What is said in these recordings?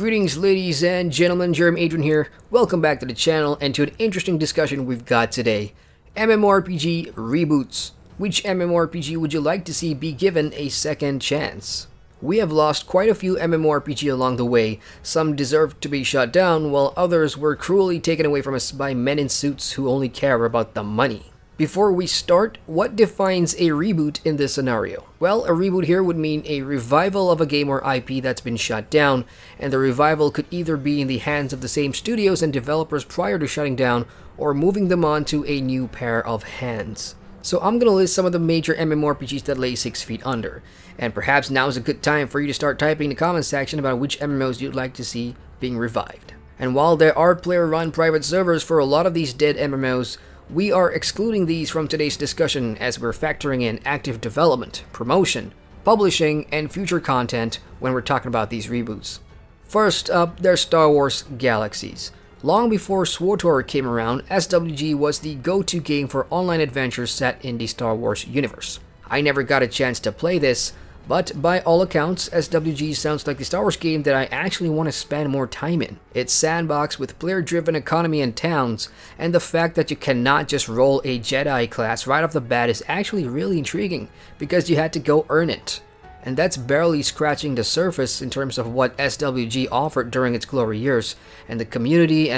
Greetings ladies and gentlemen, Jeremy Adrian here. Welcome back to the channel and to an interesting discussion we've got today. MMORPG reboots. Which MMORPG would you like to see be given a second chance? We have lost quite a few MMORPG along the way. Some deserved to be shut down, while others were cruelly taken away from us by men in suits who only care about the money. Before we start, what defines a reboot in this scenario? Well, a reboot here would mean a revival of a game or IP that's been shut down, and the revival could either be in the hands of the same studios and developers prior to shutting down, or moving them on to a new pair of hands. So I'm going to list some of the major MMORPGs that lay 6 feet under, and perhaps now is a good time for you to start typing in the comments section about which MMOs you'd like to see being revived. And while there are player-run private servers for a lot of these dead MMOs, we are excluding these from today's discussion as we're factoring in active development, promotion, publishing, and future content when we're talking about these reboots. First up, there's Star Wars Galaxies. Long before SWTOR came around, SWG was the go-to game for online adventures set in the Star Wars universe. I never got a chance to play this, but by all accounts, SWG sounds like the Star Wars game that I actually want to spend more time in. It's sandbox with player-driven economy and towns, and the fact that you cannot just roll a Jedi class right off the bat is actually really intriguing, because you had to go earn it. And that's barely scratching the surface in terms of what SWG offered during its glory years, and the community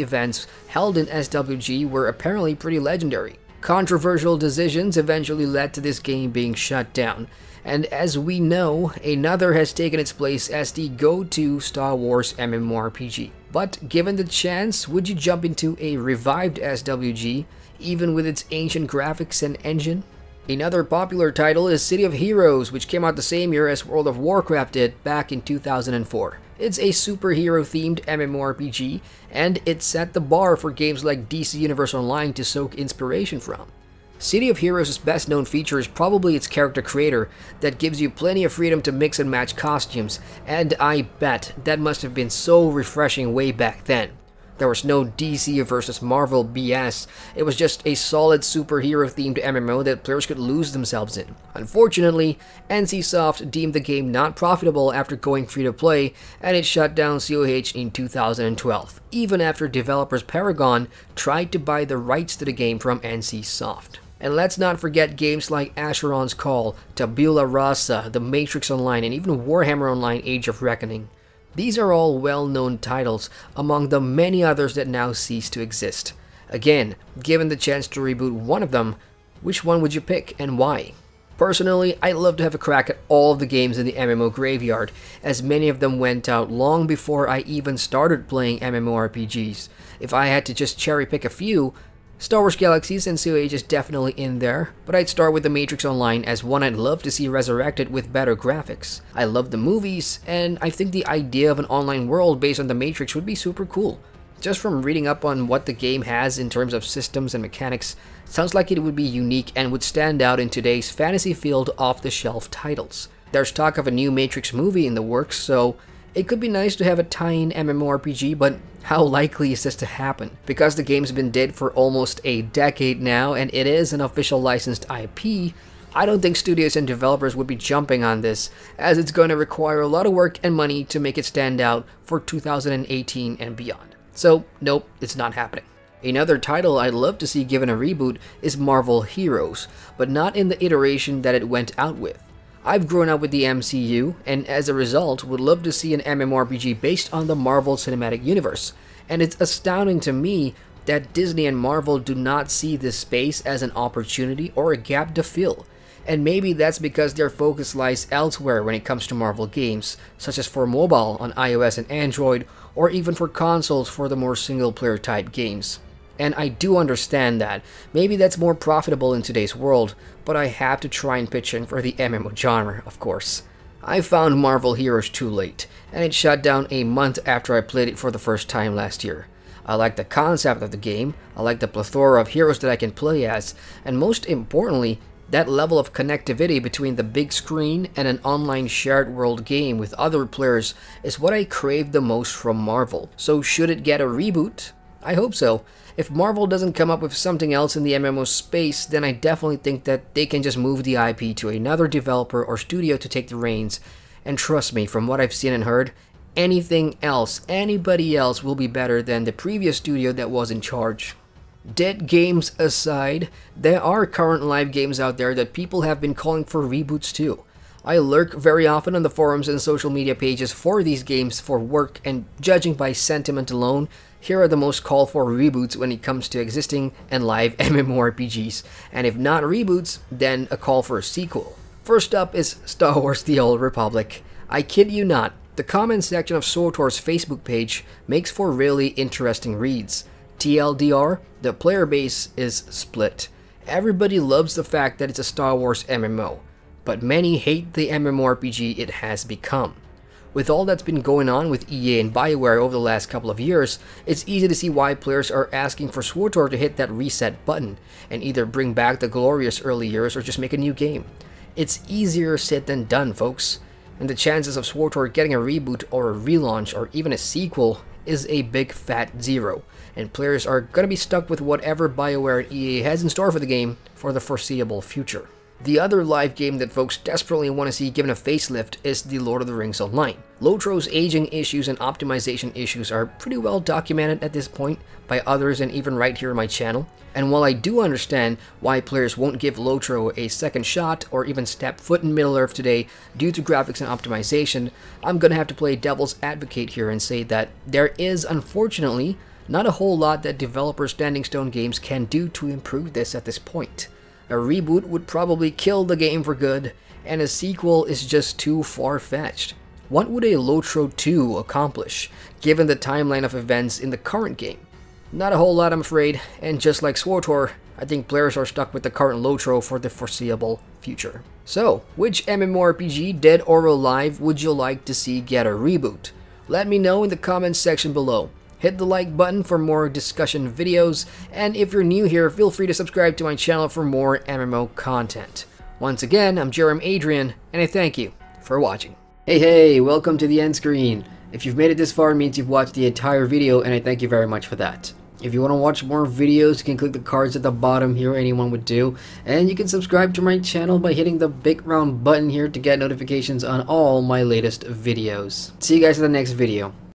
events held in SWG were apparently pretty legendary. Controversial decisions eventually led to this game being shut down, and as we know, another has taken its place as the go-to Star Wars MMORPG. But given the chance, would you jump into a revived SWG, even with its ancient graphics and engine? Another popular title is City of Heroes, which came out the same year as World of Warcraft did back in 2004. It's a superhero-themed MMORPG, and it set the bar for games like DC Universe Online to soak inspiration from. City of Heroes' best known feature is probably its character creator that gives you plenty of freedom to mix and match costumes, and I bet that must have been so refreshing way back then. There was no DC versus Marvel BS, it was just a solid superhero-themed MMO that players could lose themselves in. Unfortunately, NCSoft deemed the game not profitable after going free-to-play, and it shut down COH in 2012, even after developers Paragon tried to buy the rights to the game from NCSoft. And let's not forget games like Asheron's Call, Tabula Rasa, The Matrix Online, and even Warhammer Online Age of Reckoning. These are all well-known titles among the many others that now cease to exist. Again, given the chance to reboot one of them, which one would you pick and why? Personally, I'd love to have a crack at all of the games in the MMO graveyard, as many of them went out long before I even started playing MMORPGs. If I had to just cherry pick a few, Star Wars Galaxies and COH is definitely in there, but I'd start with The Matrix Online as one I'd love to see resurrected with better graphics. I love the movies, and I think the idea of an online world based on The Matrix would be super cool. Just from reading up on what the game has in terms of systems and mechanics, sounds like it would be unique and would stand out in today's fantasy-filled off-the-shelf titles. There's talk of a new Matrix movie in the works, so it could be nice to have a tie-in MMORPG, but how likely is this to happen? Because the game's been dead for almost a decade now, and it is an official licensed IP, I don't think studios and developers would be jumping on this, as it's going to require a lot of work and money to make it stand out for 2018 and beyond. So, nope, it's not happening. Another title I'd love to see given a reboot is Marvel Heroes, but not in the iteration that it went out with. I've grown up with the MCU, and as a result, would love to see an MMORPG based on the Marvel Cinematic Universe. And it's astounding to me that Disney and Marvel do not see this space as an opportunity or a gap to fill. And maybe that's because their focus lies elsewhere when it comes to Marvel games, such as for mobile on iOS and Android, or even for consoles for the more single-player type games. And I do understand that. Maybe that's more profitable in today's world, but I have to try and pitch in for the MMO genre, of course. I found Marvel Heroes too late, and it shut down a month after I played it for the first time last year. I like the concept of the game, I like the plethora of heroes that I can play as, and most importantly, that level of connectivity between the big screen and an online shared world game with other players is what I crave the most from Marvel. So should it get a reboot? I hope so. If Marvel doesn't come up with something else in the MMO space, then I definitely think that they can just move the IP to another developer or studio to take the reins. And trust me, from what I've seen and heard, anything else, anybody else will be better than the previous studio that was in charge. Dead games aside, there are current live games out there that people have been calling for reboots too. I lurk very often on the forums and social media pages for these games for work, and judging by sentiment alone, here are the most called for reboots when it comes to existing and live MMORPGs, and if not reboots, then a call for a sequel. First up is Star Wars: The Old Republic. I kid you not, the comment section of SWTOR's Facebook page makes for really interesting reads. TLDR, the player base is split. Everybody loves the fact that it's a Star Wars MMO, but many hate the MMORPG it has become. With all that's been going on with EA and BioWare over the last couple of years, it's easy to see why players are asking for SWTOR to hit that reset button and either bring back the glorious early years or just make a new game. It's easier said than done, folks, and the chances of SWTOR getting a reboot or a relaunch or even a sequel is a big fat zero, and players are going to be stuck with whatever BioWare and EA has in store for the game for the foreseeable future. The other live game that folks desperately want to see given a facelift is The Lord of the Rings Online. Lotro's aging issues and optimization issues are pretty well documented at this point by others and even right here on my channel. And while I do understand why players won't give Lotro a second shot or even step foot in Middle-earth today due to graphics and optimization, I'm gonna have to play devil's advocate here and say that there is, unfortunately, not a whole lot that developers Standing Stone Games can do to improve this at this point. A reboot would probably kill the game for good, and a sequel is just too far-fetched. What would a Lotro 2 accomplish, given the timeline of events in the current game? Not a whole lot, I'm afraid, and just like SWTOR, I think players are stuck with the current Lotro for the foreseeable future. So, which MMORPG, dead or alive, would you like to see get a reboot? Let me know in the comments section below. Hit the like button for more discussion videos, and if you're new here, feel free to subscribe to my channel for more MMO content. Once again, I'm Adrian, and I thank you for watching. Hey, welcome to the end screen. If you've made it this far, it means you've watched the entire video, and I thank you very much for that. If you want to watch more videos, you can click the cards at the bottom here, anyone would do, and you can subscribe to my channel by hitting the big round button here to get notifications on all my latest videos. See you guys in the next video.